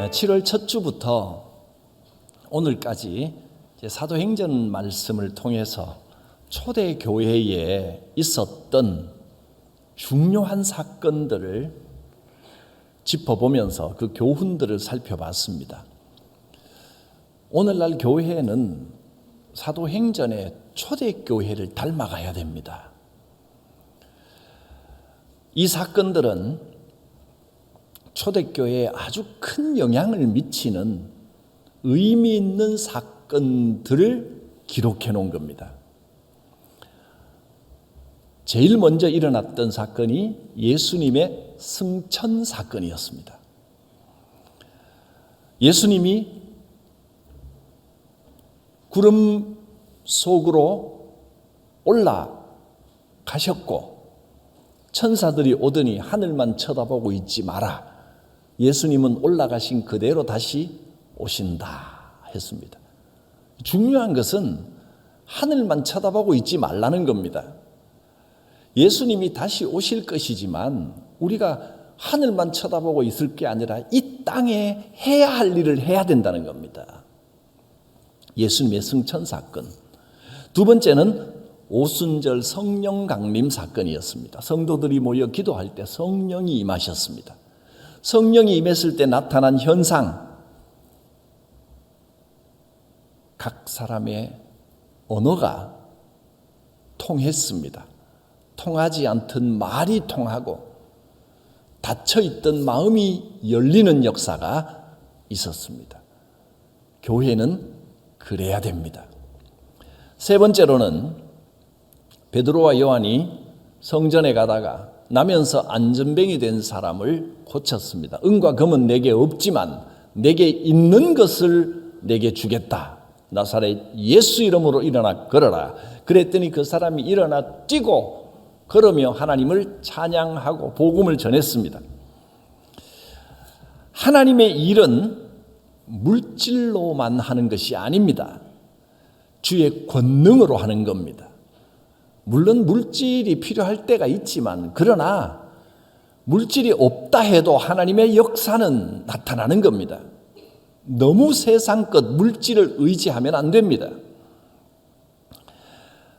7월 첫 주부터 오늘까지 사도행전 말씀을 통해서 초대교회에 있었던 중요한 사건들을 짚어보면서 그 교훈들을 살펴봤습니다. 오늘날 교회는 사도행전의 초대교회를 닮아가야 됩니다. 이 사건들은 초대교회에 아주 큰 영향을 미치는 의미 있는 사건들을 기록해 놓은 겁니다. 제일 먼저 일어났던 사건이 예수님의 승천 사건이었습니다. 예수님이 구름 속으로 올라가셨고 천사들이 오더니 하늘만 쳐다보고 있지 마라. 예수님은 올라가신 그대로 다시 오신다 했습니다. 중요한 것은 하늘만 쳐다보고 있지 말라는 겁니다. 예수님이 다시 오실 것이지만 우리가 하늘만 쳐다보고 있을 게 아니라 이 땅에 해야 할 일을 해야 된다는 겁니다. 예수님의 승천 사건. 두 번째는 오순절 성령 강림 사건이었습니다. 성도들이 모여 기도할 때 성령이 임하셨습니다. 성령이 임했을 때 나타난 현상, 각 사람의 언어가 통했습니다. 통하지 않던 말이 통하고 닫혀있던 마음이 열리는 역사가 있었습니다. 교회는 그래야 됩니다. 세 번째로는 베드로와 요한이 성전에 가다가 나면서 안전뱅이 된 사람을 고쳤습니다. 은과 금은 내게 없지만 내게 있는 것을 내게 주겠다. 나사렛 예수 이름으로 일어나 걸어라. 그랬더니 그 사람이 일어나 뛰고 걸으며 하나님을 찬양하고 복음을 전했습니다. 하나님의 일은 물질로만 하는 것이 아닙니다. 주의 권능으로 하는 겁니다. 물론 물질이 필요할 때가 있지만 그러나 물질이 없다 해도 하나님의 역사는 나타나는 겁니다. 너무 세상 것 물질을 의지하면 안 됩니다.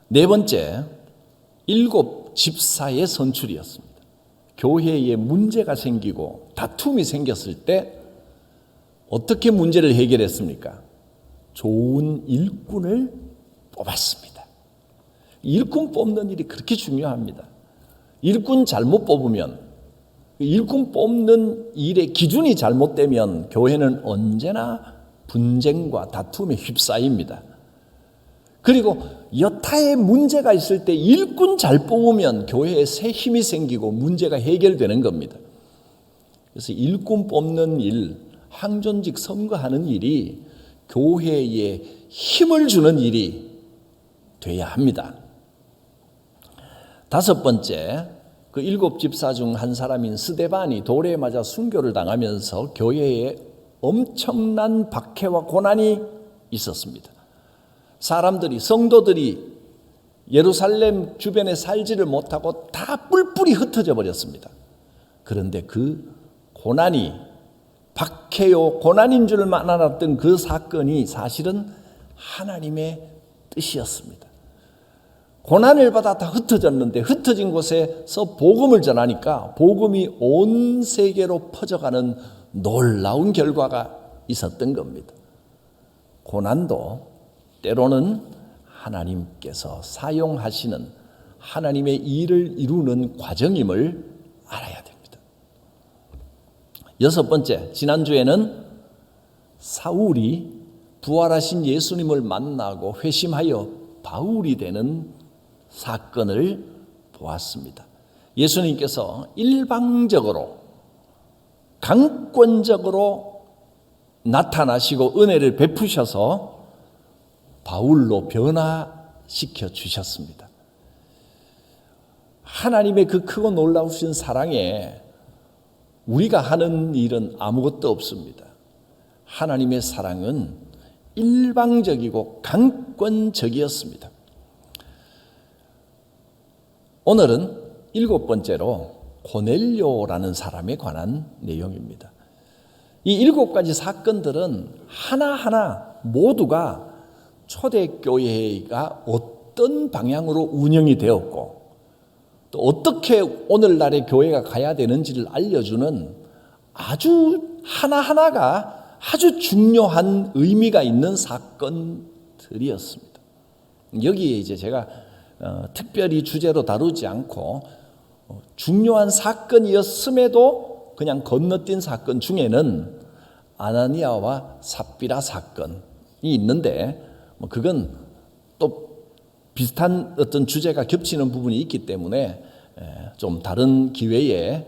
네 번째, 7 집사의 선출이었습니다. 교회에 문제가 생기고 다툼이 생겼을 때 어떻게 문제를 해결했습니까? 좋은 일꾼을 뽑았습니다. 일꾼 뽑는 일이 그렇게 중요합니다. 일꾼 잘못 뽑으면, 일꾼 뽑는 일의 기준이 잘못되면 교회는 언제나 분쟁과 다툼에 휩싸입니다. 그리고 여타의 문제가 있을 때 일꾼 잘 뽑으면 교회에 새 힘이 생기고 문제가 해결되는 겁니다. 그래서 일꾼 뽑는 일, 항존직 선거하는 일이 교회에 힘을 주는 일이 돼야 합니다. 다섯 번째, 그 7 집사 중 한 사람인 스데반이 돌에 맞아 순교를 당하면서 교회에 엄청난 박해와 고난이 있었습니다. 사람들이, 성도들이 예루살렘 주변에 살지를 못하고 다 뿔뿔이 흩어져 버렸습니다. 그런데 그 고난이 박해요 고난인 줄만 알았던 그 사건이 사실은 하나님의 뜻이었습니다. 고난을 받아 다 흩어졌는데 흩어진 곳에서 복음을 전하니까 복음이 온 세계로 퍼져가는 놀라운 결과가 있었던 겁니다. 고난도 때로는 하나님께서 사용하시는 하나님의 일을 이루는 과정임을 알아야 됩니다. 여섯 번째, 지난주에는 사울이 부활하신 예수님을 만나고 회심하여 바울이 되는 사건을 보았습니다. 예수님께서 일방적으로 강권적으로 나타나시고 은혜를 베푸셔서 바울로 변화시켜 주셨습니다. 하나님의 그 크고 놀라우신 사랑에 우리가 하는 일은 아무것도 없습니다. 하나님의 사랑은 일방적이고 강권적이었습니다. 오늘은 7번째로 고넬료라는 사람에 관한 내용입니다. 이 7가지 사건들은 하나하나 모두가 초대교회가 어떤 방향으로 운영이 되었고 또 어떻게 오늘날의 교회가 가야 되는지를 알려주는 아주 하나하나가 아주 중요한 의미가 있는 사건들이었습니다. 여기에 이제 제가 특별히 주제로 다루지 않고 중요한 사건이었음에도 그냥 건너뛴 사건 중에는 아나니아와 삽비라 사건이 있는데 그건 또 비슷한 어떤 주제가 겹치는 부분이 있기 때문에 좀 다른 기회에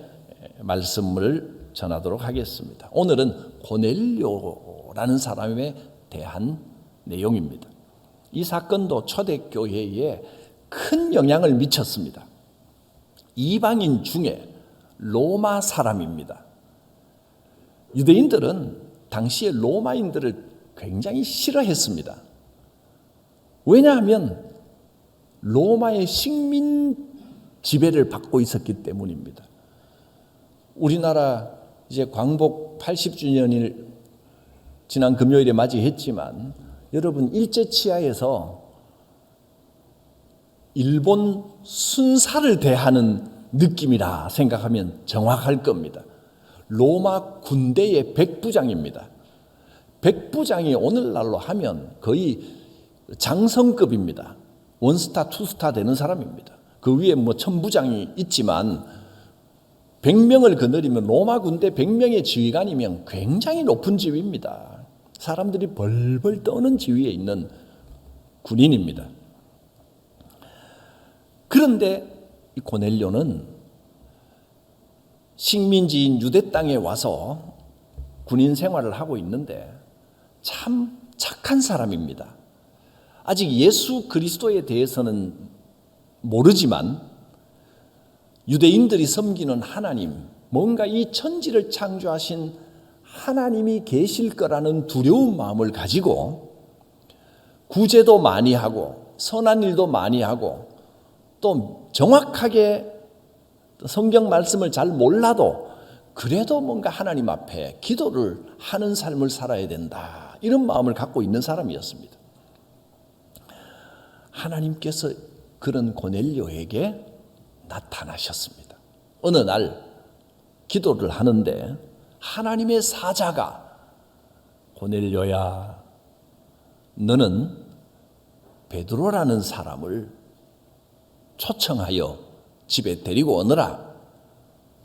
말씀을 전하도록 하겠습니다. 오늘은 고넬료라는 사람에 대한 내용입니다. 이 사건도 초대교회에 큰 영향을 미쳤습니다. 이방인 중에 로마 사람입니다. 유대인들은 당시에 로마인들을 굉장히 싫어했습니다. 왜냐하면 로마의 식민 지배를 받고 있었기 때문입니다. 우리나라 이제 광복 80주년을 지난 금요일에 맞이했지만 여러분 일제치하에서 일본 순사를 대하는 느낌이라 생각하면 정확할 겁니다. 로마 군대의 백부장입니다. 백부장이 오늘날로 하면 거의 장성급입니다. 원스타, 투스타 되는 사람입니다. 그 위에 뭐 천부장이 있지만 100명을 거느리면 로마 군대 100명의 지휘관이면 굉장히 높은 지위입니다. 사람들이 벌벌 떠는 지위에 있는 군인입니다. 그런데 이 고넬료는 식민지인 유대 땅에 와서 군인 생활을 하고 있는데 참 착한 사람입니다. 아직 예수 그리스도에 대해서는 모르지만 유대인들이 섬기는 하나님, 뭔가 이 천지를 창조하신 하나님이 계실 거라는 두려운 마음을 가지고 구제도 많이 하고 선한 일도 많이 하고 또 정확하게 성경 말씀을 잘 몰라도 그래도 뭔가 하나님 앞에 기도를 하는 삶을 살아야 된다. 이런 마음을 갖고 있는 사람이었습니다. 하나님께서 그런 고넬료에게 나타나셨습니다. 어느 날 기도를 하는데 하나님의 사자가 고넬료야, 너는 베드로라는 사람을 초청하여 집에 데리고 오너라.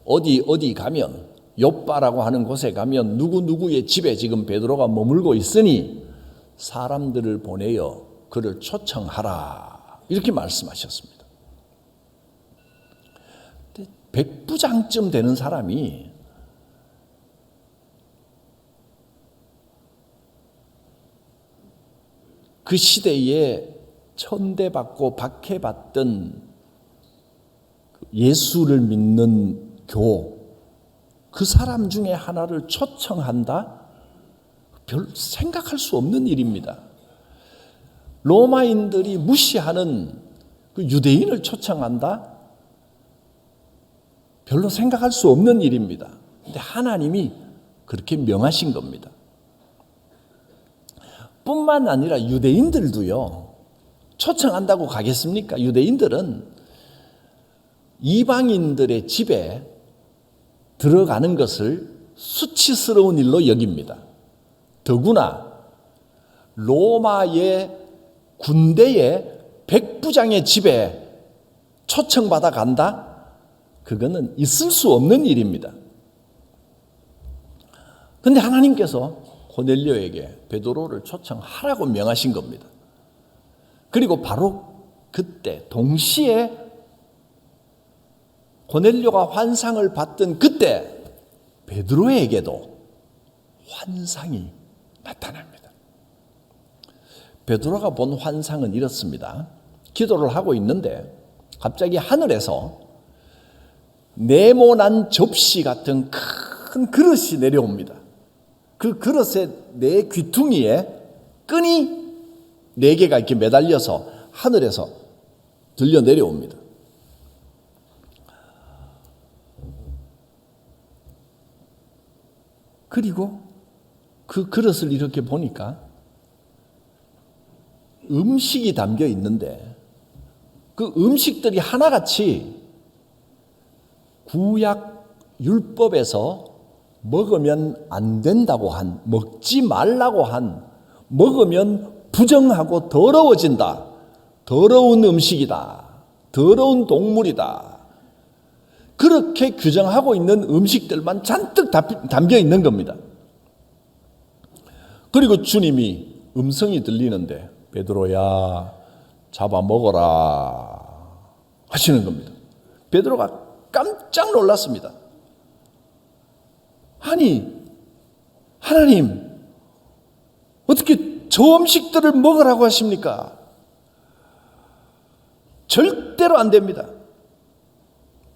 어디 가면 욥바라고 하는 곳에 가면 누구누구의 집에 지금 베드로가 머물고 있으니 사람들을 보내어 그를 초청하라. 이렇게 말씀하셨습니다. 백부장쯤 되는 사람이 그 시대에 천대받고 박해받던 예수를 믿는 그 사람 중에 하나를 초청한다? 별 생각할 수 없는 일입니다. 로마인들이 무시하는 그 유대인을 초청한다? 별로 생각할 수 없는 일입니다. 근데 하나님이 그렇게 명하신 겁니다. 뿐만 아니라 유대인들도요, 초청한다고 가겠습니까? 유대인들은 이방인들의 집에 들어가는 것을 수치스러운 일로 여깁니다. 더구나 로마의 군대의 백부장의 집에 초청받아 간다? 그거는 있을 수 없는 일입니다. 그런데 하나님께서 고넬료에게 베드로를 초청하라고 명하신 겁니다. 그리고 바로 그때 동시에 고넬료가 환상을 봤던 그때 베드로에게도 환상이 나타납니다. 베드로가 본 환상은 이렇습니다. 기도를 하고 있는데 갑자기 하늘에서 네모난 접시 같은 큰 그릇이 내려옵니다. 그 그릇의 네 귀퉁이에 끈이 4개가 이렇게 매달려서 하늘에서 들려 내려옵니다. 그리고 그 그릇을 이렇게 보니까 음식이 담겨 있는데 그 음식들이 하나같이 구약 율법에서 먹으면 안 된다고 한, 먹지 말라고 한, 먹으면 부정하고 더러워진다, 더러운 음식이다, 더러운 동물이다, 그렇게 규정하고 있는 음식들만 잔뜩 담겨 있는 겁니다. 그리고 주님이 음성이 들리는데 베드로야 잡아 먹어라 하시는 겁니다. 베드로가 깜짝 놀랐습니다. 아니 하나님 어떻게 저 음식들을 먹으라고 하십니까? 절대로 안 됩니다.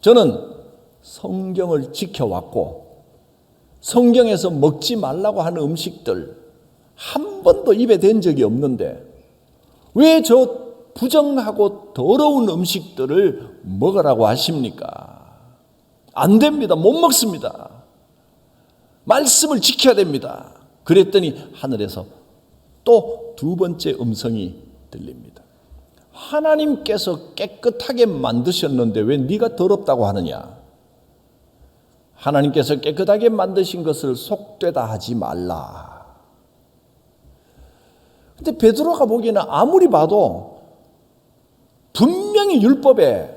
저는 성경을 지켜왔고 성경에서 먹지 말라고 하는 음식들 한 번도 입에 댄 적이 없는데 왜 저 부정하고 더러운 음식들을 먹으라고 하십니까? 안 됩니다. 못 먹습니다. 말씀을 지켜야 됩니다. 그랬더니 하늘에서 또 두 번째 음성이 들립니다. 하나님께서 깨끗하게 만드셨는데 왜 네가 더럽다고 하느냐? 하나님께서 깨끗하게 만드신 것을 속되다 하지 말라. 근데 베드로가 보기에는 아무리 봐도 분명히 율법에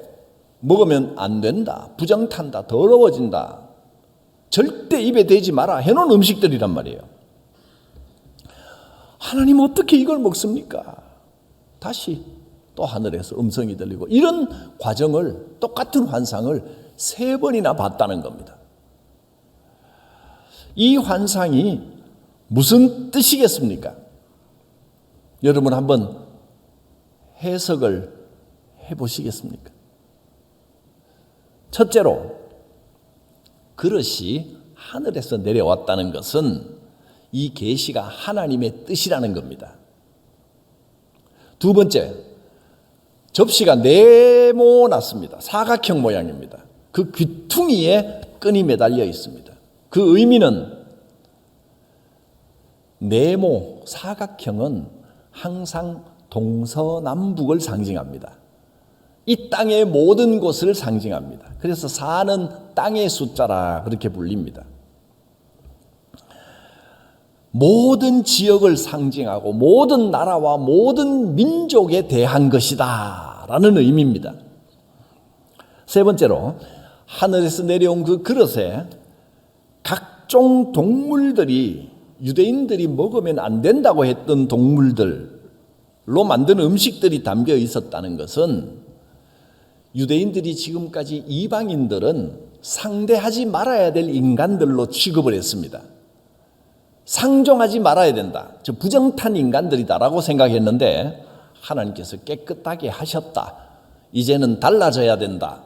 먹으면 안 된다, 부정탄다, 더러워진다, 절대 입에 대지 마라 해놓은 음식들이란 말이에요. 하나님 어떻게 이걸 먹습니까? 다시 또 하늘에서 음성이 들리고 이런 과정을 똑같은 환상을 3번이나 봤다는 겁니다. 이 환상이 무슨 뜻이겠습니까? 여러분 한번 해석을 해보시겠습니까? 첫째로 그릇이 하늘에서 내려왔다는 것은 이 계시가 하나님의 뜻이라는 겁니다. 두 번째, 접시가 네모났습니다. 사각형 모양입니다. 그 귀퉁이에 끈이 매달려 있습니다. 그 의미는 네모, 사각형은 항상 동서남북을 상징합니다. 이 땅의 모든 곳을 상징합니다. 그래서 4는 땅의 숫자라 그렇게 불립니다. 모든 지역을 상징하고 모든 나라와 모든 민족에 대한 것이다 라는 의미입니다. 세 번째로 하늘에서 내려온 그 그릇에 각종 동물들이 유대인들이 먹으면 안 된다고 했던 동물들로 만든 음식들이 담겨 있었다는 것은 유대인들이 지금까지 이방인들은 상대하지 말아야 될 인간들로 취급을 했습니다. 상종하지 말아야 된다. 저 부정탄 인간들이다라고 생각했는데 하나님께서 깨끗하게 하셨다. 이제는 달라져야 된다.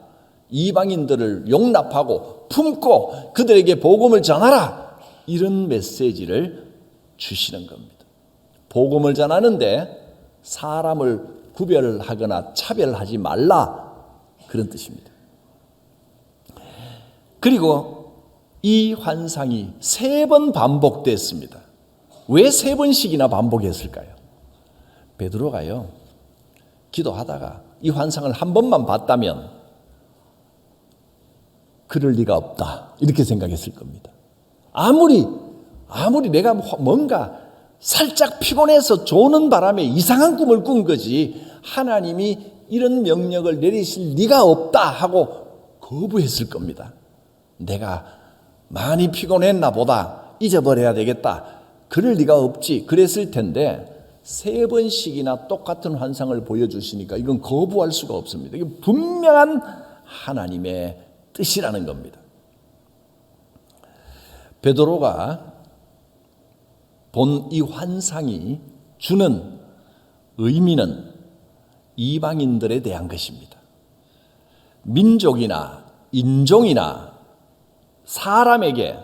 이방인들을 용납하고 품고 그들에게 복음을 전하라. 이런 메시지를 주시는 겁니다. 복음을 전하는데 사람을 구별하거나 차별하지 말라. 그런 뜻입니다. 그리고 이 환상이 3번 반복됐습니다. 왜 3번씩이나 반복했을까요? 베드로가요, 기도하다가 이 환상을 한 번만 봤다면 그럴 리가 없다 이렇게 생각했을 겁니다. 아무리 내가 뭔가 살짝 피곤해서 조는 바람에 이상한 꿈을 꾼 거지 하나님이 이런 명령을 내리실 리가 없다 하고 거부했을 겁니다. 내가 많이 피곤했나 보다, 잊어버려야 되겠다, 그럴 리가 없지 그랬을 텐데 3번씩이나 똑같은 환상을 보여주시니까 이건 거부할 수가 없습니다. 이건 분명한 하나님의 뜻이라는 겁니다. 베드로가 본 이 환상이 주는 의미는 이방인들에 대한 것입니다. 민족이나 인종이나 사람에게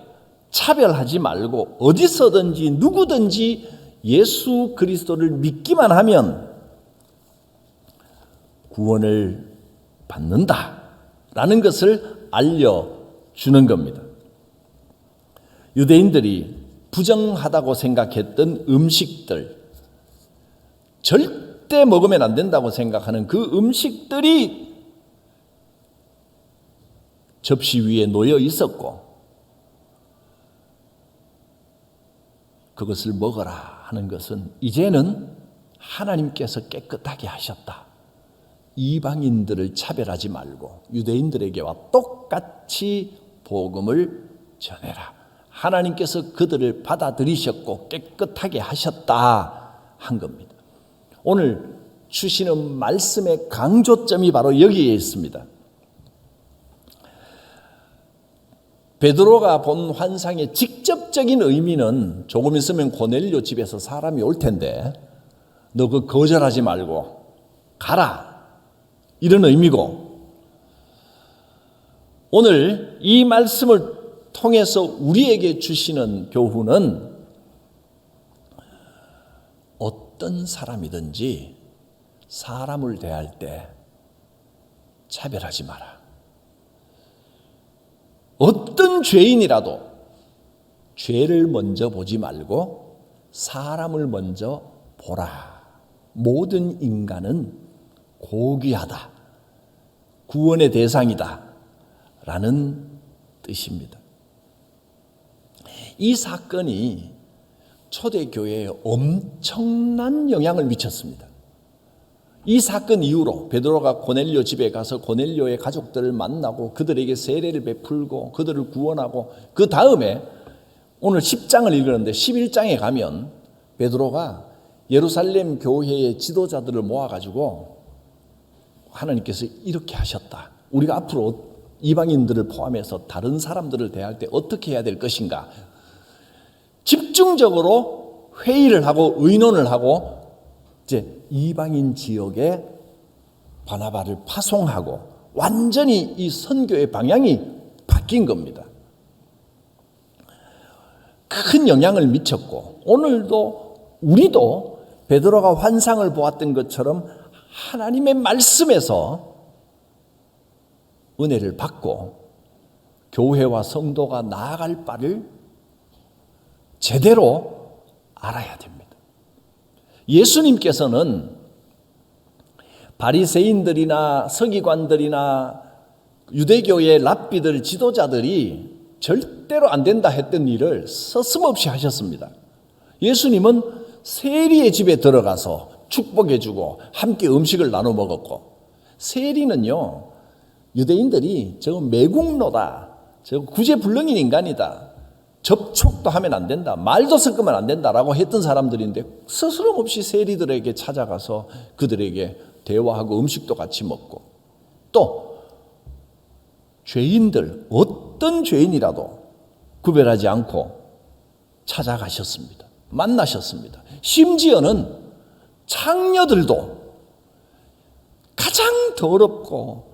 차별하지 말고 어디서든지 누구든지 예수 그리스도를 믿기만 하면 구원을 받는다라는 것을 알려주는 겁니다. 유대인들이 부정하다고 생각했던 음식들, 절대 먹으면 안 된다고 생각하는 그 음식들이 접시 위에 놓여 있었고, 그것을 먹어라 하는 것은 이제는 하나님께서 깨끗하게 하셨다. 이방인들을 차별하지 말고 유대인들에게와 똑같이 복음을 전해라. 하나님께서 그들을 받아들이셨고 깨끗하게 하셨다 한 겁니다. 오늘 주시는 말씀의 강조점이 바로 여기에 있습니다. 베드로가 본 환상의 직접적인 의미는 조금 있으면 고넬료 집에서 사람이 올 텐데 너 그 거절하지 말고 가라, 이런 의미고, 오늘 이 말씀을 통해서 우리에게 주시는 교훈은 어떤 사람이든지 사람을 대할 때 차별하지 마라. 어떤 죄인이라도 죄를 먼저 보지 말고 사람을 먼저 보라. 모든 인간은 고귀하다, 구원의 대상이다 라는 뜻입니다. 이 사건이 초대교회에 엄청난 영향을 미쳤습니다. 이 사건 이후로 베드로가 고넬료 집에 가서 고넬료의 가족들을 만나고 그들에게 세례를 베풀고 그들을 구원하고, 그 다음에 오늘 10장을 읽었는데 11장에 가면 베드로가 예루살렘 교회의 지도자들을 모아가지고 하나님께서 이렇게 하셨다. 우리가 앞으로 이방인들을 포함해서 다른 사람들을 대할 때 어떻게 해야 될 것인가. 집중적으로 회의를 하고 의논을 하고 이제 이방인 지역에 바나바를 파송하고 완전히 이 선교의 방향이 바뀐 겁니다. 큰 영향을 미쳤고, 오늘도 우리도 베드로가 환상을 보았던 것처럼 하나님의 말씀에서 은혜를 받고 교회와 성도가 나아갈 바를 제대로 알아야 됩니다. 예수님께서는 바리새인들이나 서기관들이나 유대교의 랍비들, 지도자들이 절대로 안 된다 했던 일을 서슴없이 하셨습니다. 예수님은 세리의 집에 들어가서 축복해주고 함께 음식을 나눠 먹었고, 세리는요, 유대인들이 저거 매국노다, 저거 구제불능인 인간이다, 접촉도 하면 안 된다, 말도 섞으면 안 된다라고 했던 사람들인데 스스럼없이 세리들에게 찾아가서 그들에게 대화하고 음식도 같이 먹고, 또 죄인들, 어떤 죄인이라도 구별하지 않고 찾아가셨습니다. 만나셨습니다. 심지어는 창녀들도, 가장 더럽고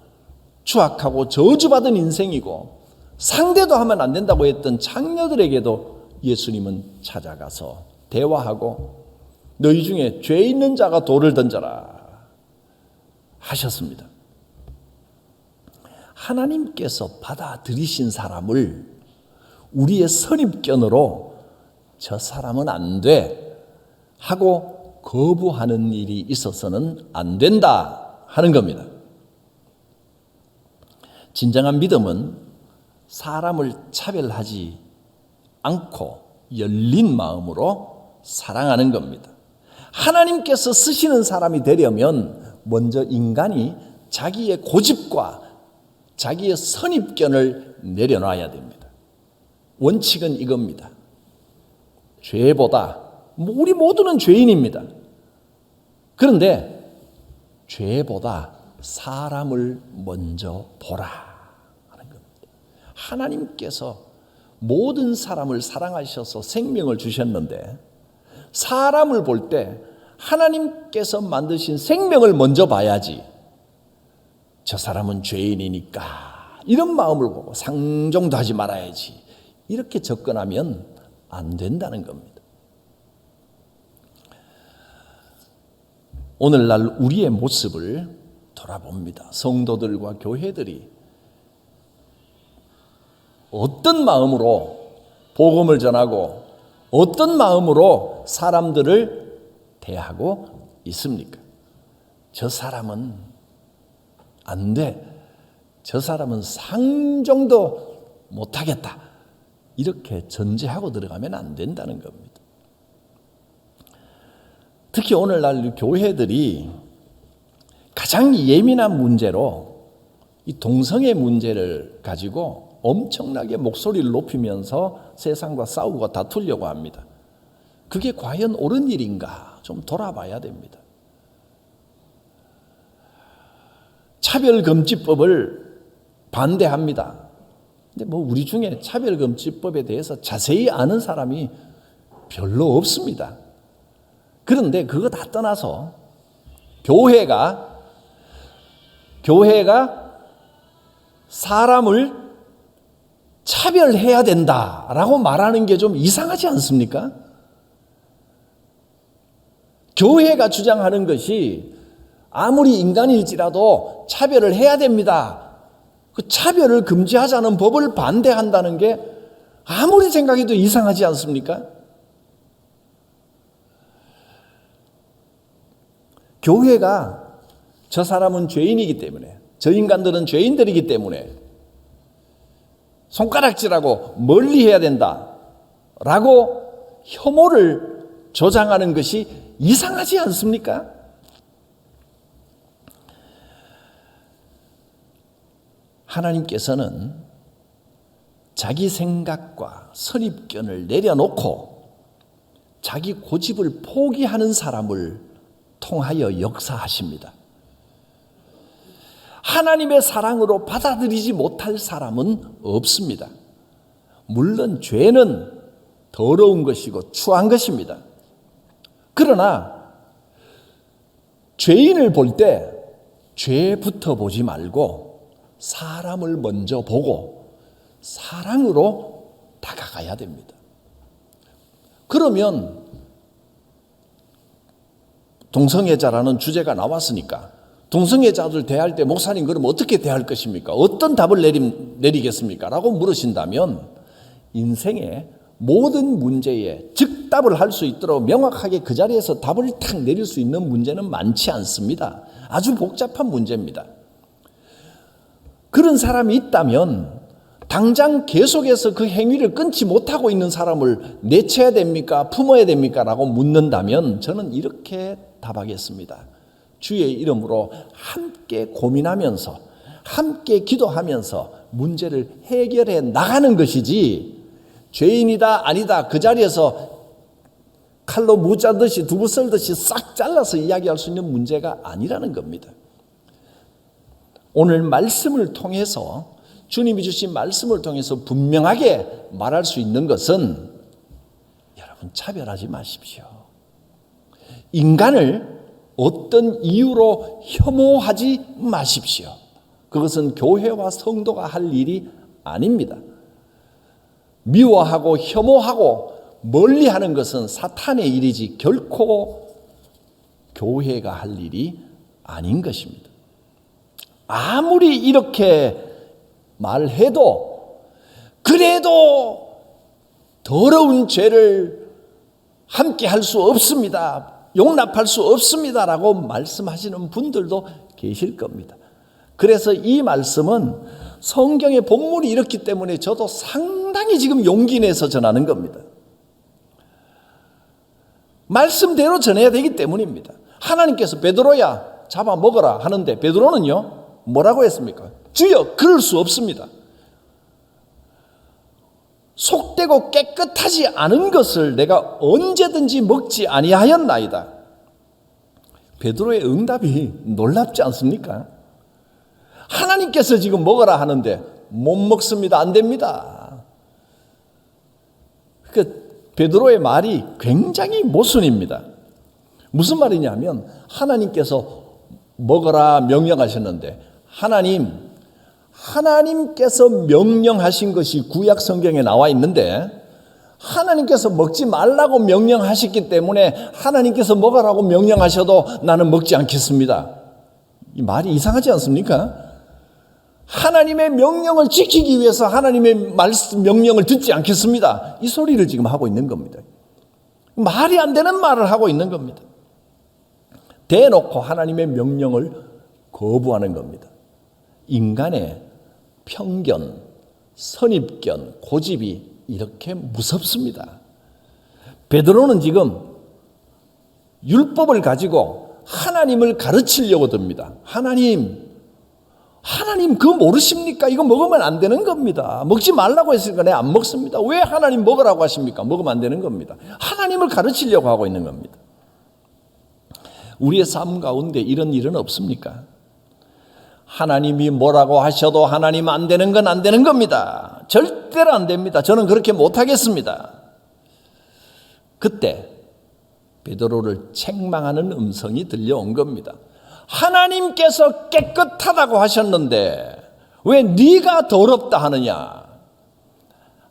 추악하고 저주받은 인생이고 상대도 하면 안 된다고 했던 창녀들에게도 예수님은 찾아가서 대화하고 너희 중에 죄 있는 자가 돌을 던져라 하셨습니다. 하나님께서 받아들이신 사람을 우리의 선입견으로 저 사람은 안 돼 하고 거부하는 일이 있어서는 안 된다 하는 겁니다. 진정한 믿음은 사람을 차별하지 않고 열린 마음으로 사랑하는 겁니다. 하나님께서 쓰시는 사람이 되려면 먼저 인간이 자기의 고집과 자기의 선입견을 내려놔야 됩니다. 원칙은 이겁니다. 죄보다, 우리 모두는 죄인입니다. 그런데 죄보다 사람을 먼저 보라 하는 겁니다. 하나님께서 모든 사람을 사랑하셔서 생명을 주셨는데, 사람을 볼 때 하나님께서 만드신 생명을 먼저 봐야지, 저 사람은 죄인이니까 이런 마음을 보고 상종도 하지 말아야지, 이렇게 접근하면 안 된다는 겁니다. 오늘날 우리의 모습을 돌아봅니다. 성도들과 교회들이 어떤 마음으로 복음을 전하고 어떤 마음으로 사람들을 대하고 있습니까? 저 사람은 안 돼. 저 사람은 상종도 못하겠다. 이렇게 전제하고 들어가면 안 된다는 겁니다. 특히 오늘날 교회들이 가장 예민한 문제로 이 동성애 문제를 가지고 엄청나게 목소리를 높이면서 세상과 싸우고 다투려고 합니다. 그게 과연 옳은 일인가 좀 돌아봐야 됩니다. 차별금지법을 반대합니다. 근데 뭐 우리 중에 차별금지법에 대해서 자세히 아는 사람이 별로 없습니다. 그런데 그거 다 떠나서 교회가 사람을 차별해야 된다라고 말하는 게 좀 이상하지 않습니까? 교회가 주장하는 것이 아무리 인간일지라도 차별을 해야 됩니다. 그 차별을 금지하자는 법을 반대한다는 게 아무리 생각해도 이상하지 않습니까? 교회가 저 사람은 죄인이기 때문에, 저 인간들은 죄인들이기 때문에 손가락질하고 멀리 해야 된다라고 혐오를 조장하는 것이 이상하지 않습니까? 하나님께서는 자기 생각과 선입견을 내려놓고 자기 고집을 포기하는 사람을 통하여 역사하십니다. 하나님의 사랑으로 받아들이지 못할 사람은 없습니다. 물론 죄는 더러운 것이고 추한 것입니다. 그러나 죄인을 볼 때 죄부터 보지 말고 사람을 먼저 보고 사랑으로 다가가야 됩니다. 그러면 동성애자라는 주제가 나왔으니까 동성애자들 대할 때 목사님 그럼 어떻게 대할 것입니까? 어떤 답을 내리겠습니까? 라고 물으신다면 인생의 모든 문제에 즉답을 할 수 있도록 명확하게 그 자리에서 답을 탁 내릴 수 있는 문제는 많지 않습니다. 아주 복잡한 문제입니다. 그런 사람이 있다면 당장 계속해서 그 행위를 끊지 못하고 있는 사람을 내쳐야 됩니까? 품어야 됩니까? 라고 묻는다면 저는 이렇게 답하겠습니다. 주의 이름으로 함께 고민하면서 함께 기도하면서 문제를 해결해 나가는 것이지 죄인이다 아니다 그 자리에서 칼로 무자듯이 두부 썰듯이 싹 잘라서 이야기할 수 있는 문제가 아니라는 겁니다. 오늘 말씀을 통해서 주님이 주신 말씀을 통해서 분명하게 말할 수 있는 것은 여러분 차별하지 마십시오. 인간을 어떤 이유로 혐오하지 마십시오. 그것은 교회와 성도가 할 일이 아닙니다. 미워하고 혐오하고 멀리하는 것은 사탄의 일이지 결코 교회가 할 일이 아닌 것입니다. 아무리 이렇게 말해도 그래도 더러운 죄를 함께 할 수 없습니다. 용납할 수 없습니다라고 말씀하시는 분들도 계실 겁니다. 그래서 이 말씀은 성경의 본문이 이렇기 때문에 저도 상당히 지금 용기 내서 전하는 겁니다. 말씀대로 전해야 되기 때문입니다. 하나님께서 베드로야 잡아 먹어라 하는데 베드로는요 뭐라고 했습니까? 주여 그럴 수 없습니다. 속되고 깨끗하지 않은 것을 내가 언제든지 먹지 아니하였나이다. 베드로의 응답이 놀랍지 않습니까? 하나님께서 지금 먹어라 하는데 못 먹습니다. 안 됩니다. 그 베드로의 말이 굉장히 모순입니다. 무슨 말이냐면 하나님께서 먹어라 명령하셨는데 하나님께서 명령하신 것이 구약 성경에 나와 있는데 하나님께서 먹지 말라고 명령하셨기 때문에 하나님께서 먹으라고 명령하셔도 나는 먹지 않겠습니다. 이 말이 이상하지 않습니까? 하나님의 명령을 지키기 위해서 하나님의 말씀 명령을 듣지 않겠습니다. 이 소리를 지금 하고 있는 겁니다. 말이 안 되는 말을 하고 있는 겁니다. 대놓고 하나님의 명령을 거부하는 겁니다. 인간의 편견, 선입견, 고집이 이렇게 무섭습니다. 베드로는 지금 율법을 가지고 하나님을 가르치려고 듭니다. 하나님 그거 모르십니까? 이거 먹으면 안 되는 겁니다. 먹지 말라고 했으니까 내가 안 먹습니다. 왜 하나님 먹으라고 하십니까? 먹으면 안 되는 겁니다. 하나님을 가르치려고 하고 있는 겁니다. 우리의 삶 가운데 이런 일은 없습니까? 하나님이 뭐라고 하셔도 하나님 안 되는 건 안 되는 겁니다. 절대로 안 됩니다. 저는 그렇게 못하겠습니다. 그때 베드로를 책망하는 음성이 들려온 겁니다. 하나님께서 깨끗하다고 하셨는데 왜 네가 더럽다 하느냐?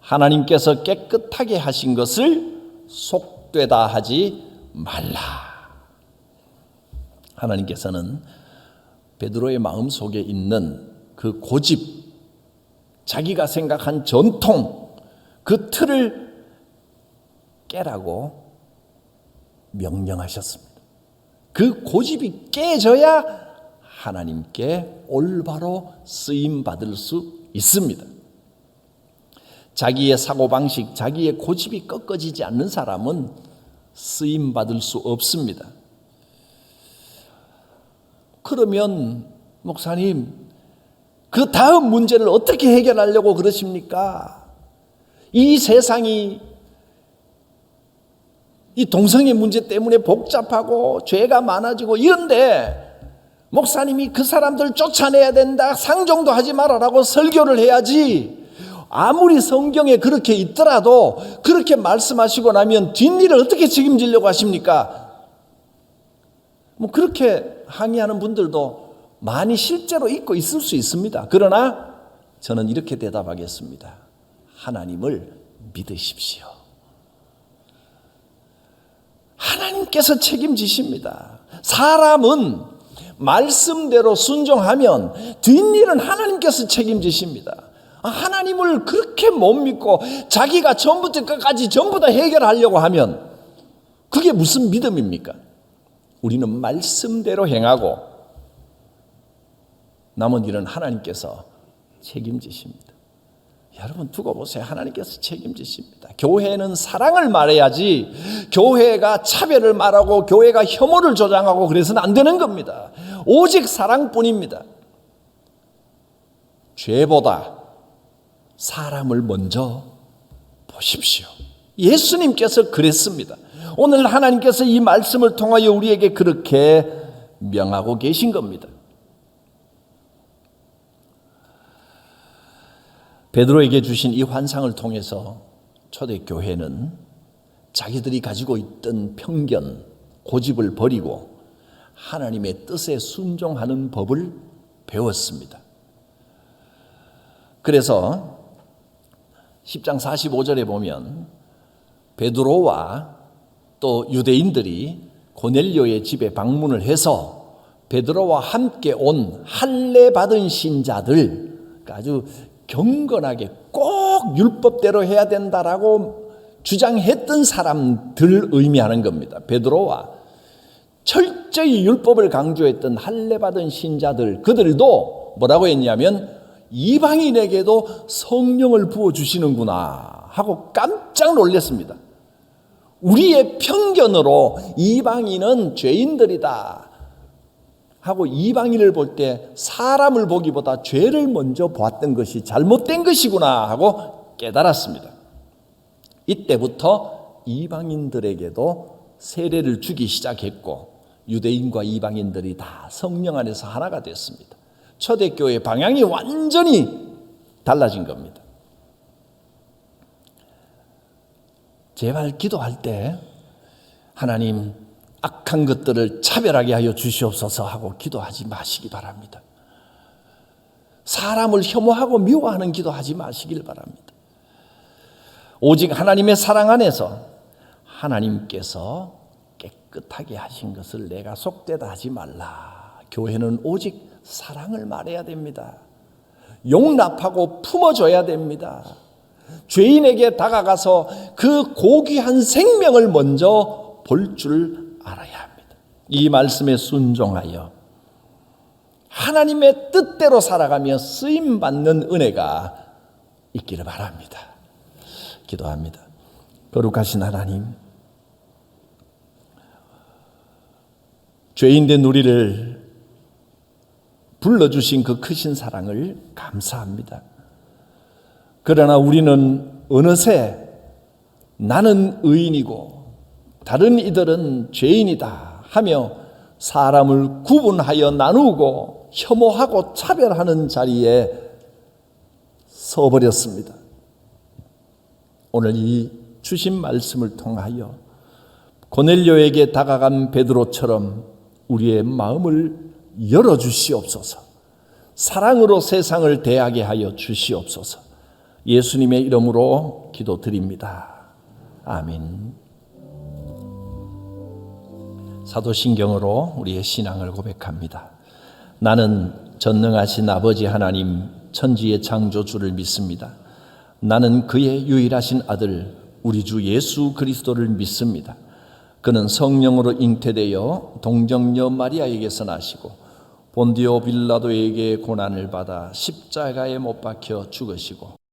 하나님께서 깨끗하게 하신 것을 속되다 하지 말라. 하나님께서는 베드로의 마음 속에 있는 그 고집, 자기가 생각한 전통, 그 틀을 깨라고 명령하셨습니다. 그 고집이 깨져야 하나님께 올바로 쓰임받을 수 있습니다. 자기의 사고방식, 자기의 고집이 꺾어지지 않는 사람은 쓰임받을 수 없습니다. 그러면 목사님, 그 다음 문제를 어떻게 해결하려고 그러십니까? 이 세상이 이 동성애 문제 때문에 복잡하고 죄가 많아지고 이런데 목사님이 그 사람들 쫓아내야 된다, 상종도 하지 말아라고 설교를 해야지. 아무리 성경에 그렇게 있더라도 그렇게 말씀하시고 나면 뒷일을 어떻게 책임지려고 하십니까? 뭐 그렇게 항의하는 분들도 많이 실제로 있고 있을 수 있습니다. 그러나 저는 이렇게 대답하겠습니다. 하나님을 믿으십시오. 하나님께서 책임지십니다. 사람은 말씀대로 순종하면 뒷일은 하나님께서 책임지십니다. 하나님을 그렇게 못 믿고 자기가 처음부터 끝까지 전부 다 해결하려고 하면 그게 무슨 믿음입니까? 우리는 말씀대로 행하고 남은 일은 하나님께서 책임지십니다. 여러분 두고 보세요. 하나님께서 책임지십니다. 교회는 사랑을 말해야지 교회가 차별을 말하고 교회가 혐오를 조장하고 그래서는 안 되는 겁니다. 오직 사랑뿐입니다. 죄보다 사람을 먼저 보십시오. 예수님께서 그랬습니다. 오늘 하나님께서 이 말씀을 통하여 우리에게 그렇게 명하고 계신 겁니다. 베드로에게 주신 이 환상을 통해서 초대교회는 자기들이 가지고 있던 편견, 고집을 버리고 하나님의 뜻에 순종하는 법을 배웠습니다. 그래서 10장 45절에 보면 베드로와 또 유대인들이 고넬료의 집에 방문을 해서 베드로와 함께 온 할례 받은 신자들, 아주 경건하게 꼭 율법대로 해야 된다라고 주장했던 사람들 의미하는 겁니다. 베드로와 철저히 율법을 강조했던 할례 받은 신자들, 그들도 뭐라고 했냐면 이방인에게도 성령을 부어주시는구나 하고 깜짝 놀랐습니다. 우리의 편견으로 이방인은 죄인들이다 하고 이방인을 볼 때 사람을 보기보다 죄를 먼저 보았던 것이 잘못된 것이구나 하고 깨달았습니다. 이때부터 이방인들에게도 세례를 주기 시작했고 유대인과 이방인들이 다 성령 안에서 하나가 됐습니다. 초대교회의 방향이 완전히 달라진 겁니다. 제발 기도할 때 하나님 악한 것들을 차별하게 하여 주시옵소서 하고 기도하지 마시기 바랍니다. 사람을 혐오하고 미워하는 기도하지 마시길 바랍니다. 오직 하나님의 사랑 안에서 하나님께서 깨끗하게 하신 것을 내가 속되다 하지 말라. 교회는 오직 사랑을 말해야 됩니다. 용납하고 품어줘야 됩니다. 죄인에게 다가가서 그 고귀한 생명을 먼저 볼 줄 알아야 합니다. 이 말씀에 순종하여 하나님의 뜻대로 살아가며 쓰임받는 은혜가 있기를 바랍니다. 기도합니다. 거룩하신 하나님, 죄인된 우리를 불러주신 그 크신 사랑을 감사합니다. 그러나 우리는 어느새 나는 의인이고 다른 이들은 죄인이다 하며 사람을 구분하여 나누고 혐오하고 차별하는 자리에 서버렸습니다. 오늘 이 주신 말씀을 통하여 고넬료에게 다가간 베드로처럼 우리의 마음을 열어주시옵소서. 사랑으로 세상을 대하게 하여 주시옵소서. 예수님의 이름으로 기도드립니다. 아멘. 사도신경으로 우리의 신앙을 고백합니다. 나는 전능하신 아버지 하나님 천지의 창조주를 믿습니다. 나는 그의 유일하신 아들 우리 주 예수 그리스도를 믿습니다. 그는 성령으로 잉태되어 동정녀 마리아에게서 나시고 본디오 빌라도에게 고난을 받아 십자가에 못 박혀 죽으시고